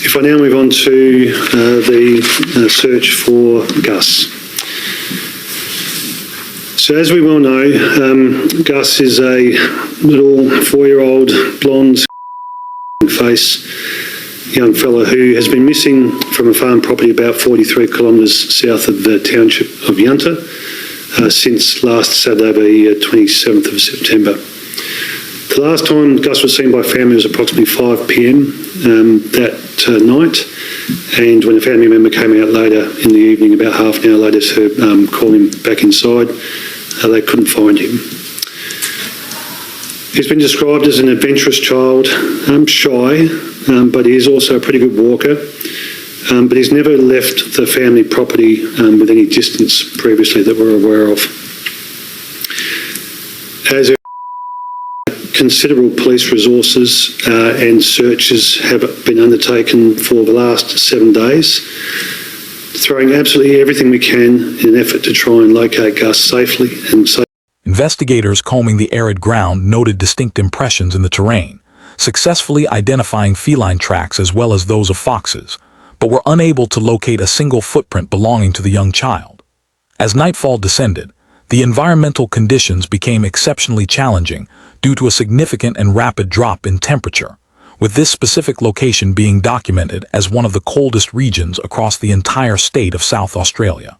If I now move on to the search for Gus. So as we well know, Gus is a little 4-year-old blonde face young fella who has been missing from a farm property about 43 kilometres south of the township of Yunta since last Saturday, the 27th of September. The last time Gus was seen by family was approximately 5 p.m. That night, and when a family member came out later in the evening, about half an hour later, to call him back inside, they couldn't find him. He's been described as an adventurous child, shy, but he is also a pretty good walker. But he's never left the family property with any distance previously that we're aware of. As considerable police resources and searches have been undertaken for the last 7 days, throwing absolutely everything we can in an effort to try and locate Gus safely and safely. Investigators combing the arid ground noted distinct impressions in the terrain, successfully identifying feline tracks as well as those of foxes, but were unable to locate a single footprint belonging to the young child. As nightfall descended, the environmental conditions became exceptionally challenging due to a significant and rapid drop in temperature, with this specific location being documented as one of the coldest regions across the entire state of South Australia.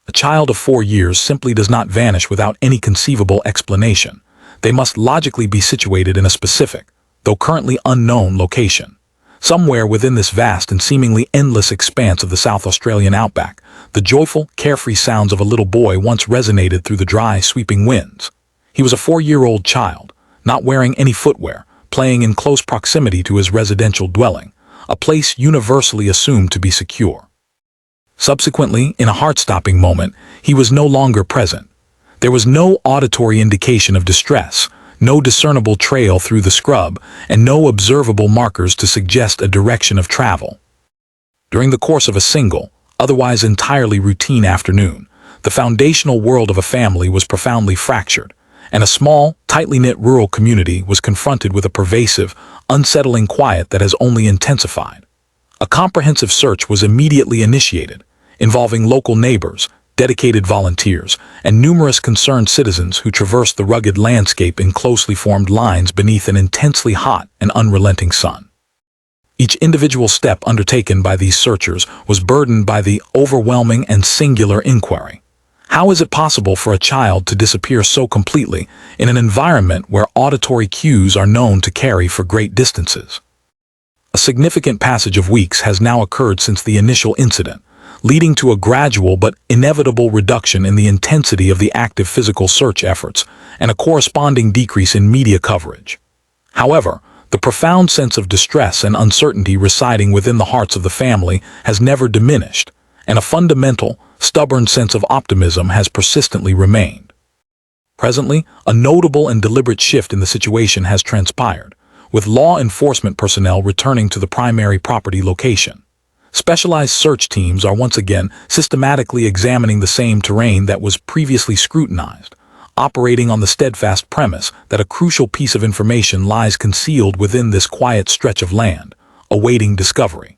A child of 4 years simply does not vanish without any conceivable explanation. They must logically be situated in a specific, though currently unknown, location. Somewhere within this vast and seemingly endless expanse of the South Australian outback, the joyful, carefree sounds of a little boy once resonated through the dry, sweeping winds. He was a 4-year-old child, not wearing any footwear, playing in close proximity to his residential dwelling, a place universally assumed to be secure. Subsequently, in a heart-stopping moment, he was no longer present. There was no auditory indication of distress, no discernible trail through the scrub, and no observable markers to suggest a direction of travel. During the course of a single, otherwise entirely routine afternoon, the foundational world of a family was profoundly fractured, and a small, tightly knit rural community was confronted with a pervasive, unsettling quiet that has only intensified. A comprehensive search was immediately initiated, involving local neighbors, dedicated volunteers, and numerous concerned citizens who traversed the rugged landscape in closely formed lines beneath an intensely hot and unrelenting sun. Each individual step undertaken by these searchers was burdened by the overwhelming and singular inquiry: how is it possible for a child to disappear so completely in an environment where auditory cues are known to carry for great distances? A significant passage of weeks has now occurred since the initial incident, leading to a gradual but inevitable reduction in the intensity of the active physical search efforts and a corresponding decrease in media coverage. However, the profound sense of distress and uncertainty residing within the hearts of the family has never diminished, and a fundamental, stubborn sense of optimism has persistently remained. Presently, a notable and deliberate shift in the situation has transpired, with law enforcement personnel returning to the primary property location. Specialized search teams are once again systematically examining the same terrain that was previously scrutinized, operating on the steadfast premise that a crucial piece of information lies concealed within this quiet stretch of land, awaiting discovery.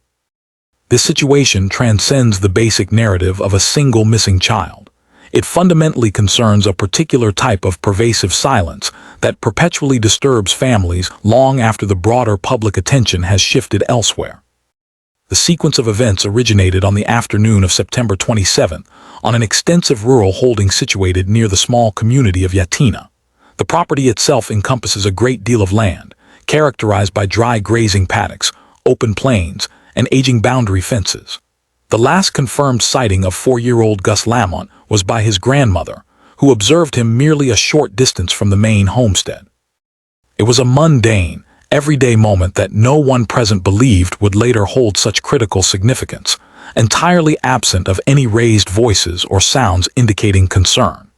This situation transcends the basic narrative of a single missing child. It fundamentally concerns a particular type of pervasive silence that perpetually disturbs families long after the broader public attention has shifted elsewhere. The sequence of events originated on the afternoon of September 27th on an extensive rural holding situated near the small community of Yatina. The property itself encompasses a great deal of land, characterized by dry grazing paddocks, open plains, and aging boundary fences. The last confirmed sighting of 4-year-old Gus Lamont was by his grandmother, who observed him merely a short distance from the main homestead. It was a mundane, everyday moment that no one present believed would later hold such critical significance, entirely absent of any raised voices or sounds indicating concern.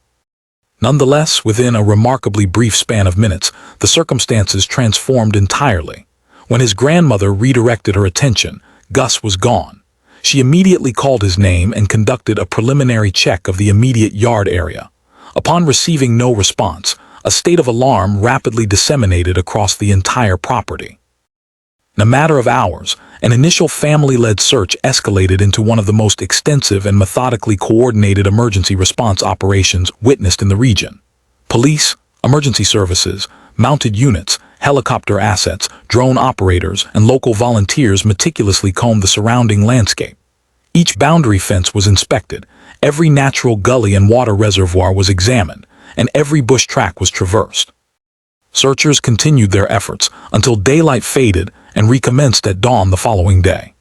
Nonetheless, within a remarkably brief span of minutes, the circumstances transformed entirely. When his grandmother redirected her attention, Gus was gone. She immediately called his name and conducted a preliminary check of the immediate yard area. Upon receiving no response, a state of alarm rapidly disseminated across the entire property. In a matter of hours, an initial family-led search escalated into one of the most extensive and methodically coordinated emergency response operations witnessed in the region. Police, emergency services, mounted units, helicopter assets, drone operators, and local volunteers meticulously combed the surrounding landscape. Each boundary fence was inspected, every natural gully and water reservoir was examined, and every bush track was traversed. Searchers continued their efforts until daylight faded and recommenced at dawn the following day.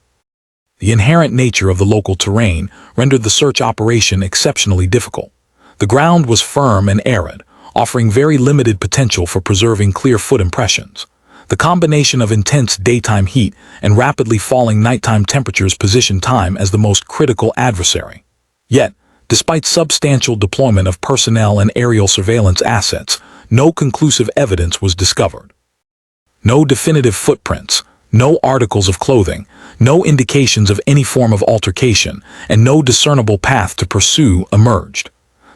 The inherent nature of the local terrain rendered the search operation exceptionally difficult. The ground was firm and arid, offering very limited potential for preserving clear foot impressions. The combination of intense daytime heat and rapidly falling nighttime temperatures positioned time as the most critical adversary. Yet, despite substantial deployment of personnel and aerial surveillance assets, no conclusive evidence was discovered. No definitive footprints, no articles of clothing, no indications of any form of altercation, and no discernible path to pursue emerged.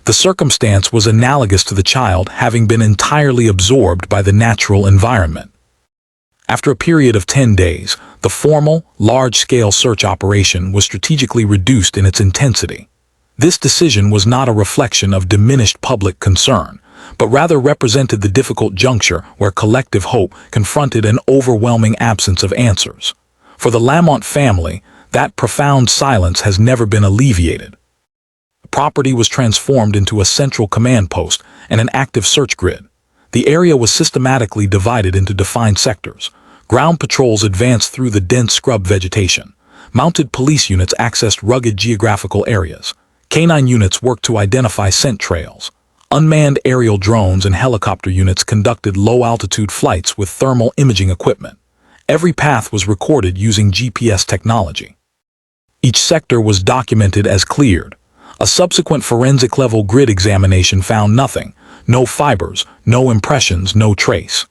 The circumstance was analogous to the child having been entirely absorbed by the natural environment. After a period of 10 days, the formal, large-scale search operation was strategically reduced in its intensity. This decision was not a reflection of diminished public concern, but rather represented the difficult juncture where collective hope confronted an overwhelming absence of answers. For the Lamont family, that profound silence has never been alleviated. The property was transformed into a central command post and an active search grid. The area was systematically divided into defined sectors. Ground patrols advanced through the dense scrub vegetation. Mounted police units accessed rugged geographical areas. Canine units worked to identify scent trails. Unmanned aerial drones and helicopter units conducted low-altitude flights with thermal imaging equipment. Every path was recorded using GPS technology. Each sector was documented as cleared. A subsequent forensic-level grid examination found nothing. No fibers, no impressions, no trace.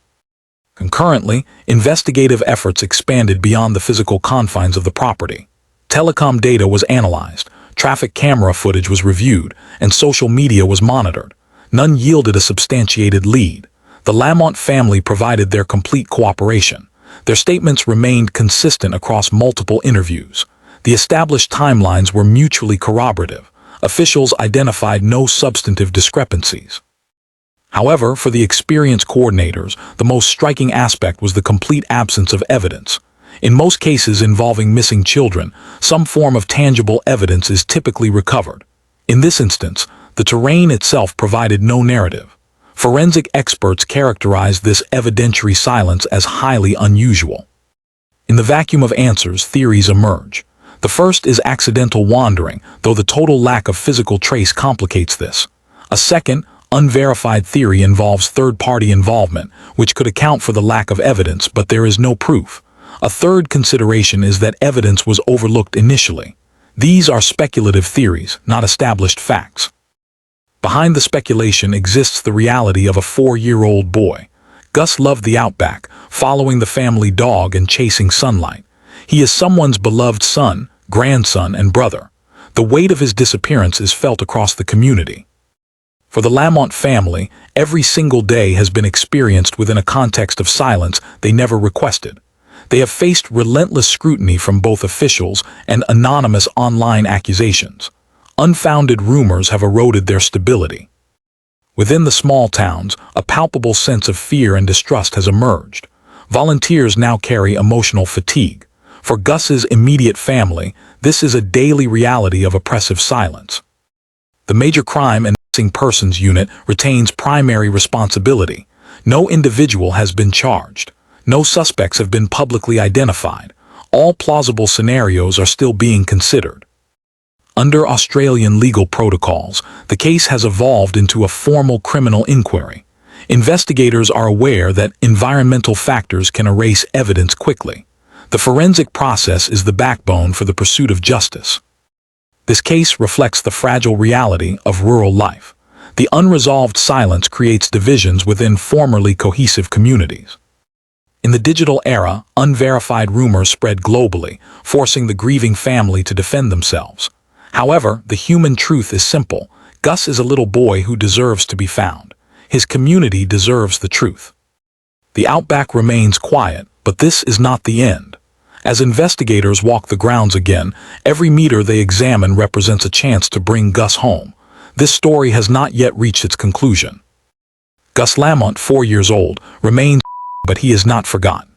Concurrently, investigative efforts expanded beyond the physical confines of the property. Telecom data was analyzed, traffic camera footage was reviewed, and social media was monitored. None yielded a substantiated lead. The Lamont family provided their complete cooperation. Their statements remained consistent across multiple interviews. The established timelines were mutually corroborative. Officials identified no substantive discrepancies. However, for the experienced coordinators, the most striking aspect was the complete absence of evidence. In most cases involving missing children, some form of tangible evidence is typically recovered. In this instance, the terrain itself provided no narrative. Forensic experts characterized this evidentiary silence as highly unusual. In the vacuum of answers, theories emerge. The first is accidental wandering, though the total lack of physical trace complicates this. A second, unverified theory involves third-party involvement, which could account for the lack of evidence, but there is no proof. A third consideration is that evidence was overlooked initially. These are speculative theories, not established facts. Behind the speculation exists the reality of a 4-year-old boy. Gus loved the outback, following the family dog and chasing sunlight. He is someone's beloved son, grandson, and brother. The weight of his disappearance is felt across the community. For the Lamont family, every single day has been experienced within a context of silence they never requested. They have faced relentless scrutiny from both officials and anonymous online accusations. Unfounded rumors have eroded their stability. Within the small towns, a palpable sense of fear and distrust has emerged. Volunteers now carry emotional fatigue. For Gus's immediate family, this is a daily reality of oppressive silence. The Major Crime and Missing Persons Unit retains primary responsibility. No individual has been charged. No suspects have been publicly identified. All plausible scenarios are still being considered. Under Australian legal protocols, the case has evolved into a formal criminal inquiry. Investigators are aware that environmental factors can erase evidence quickly. The forensic process is the backbone for the pursuit of justice. This case reflects the fragile reality of rural life. The unresolved silence creates divisions within formerly cohesive communities. In the digital era, unverified rumors spread globally, forcing the grieving family to defend themselves. However, the human truth is simple. Gus is a little boy who deserves to be found. His community deserves the truth. The outback remains quiet, But this is not the end. As investigators walk the grounds again, every meter they examine represents a chance to bring Gus home. This story has not yet reached its conclusion. Gus Lamont, 4 years old, remains, but he is not forgotten.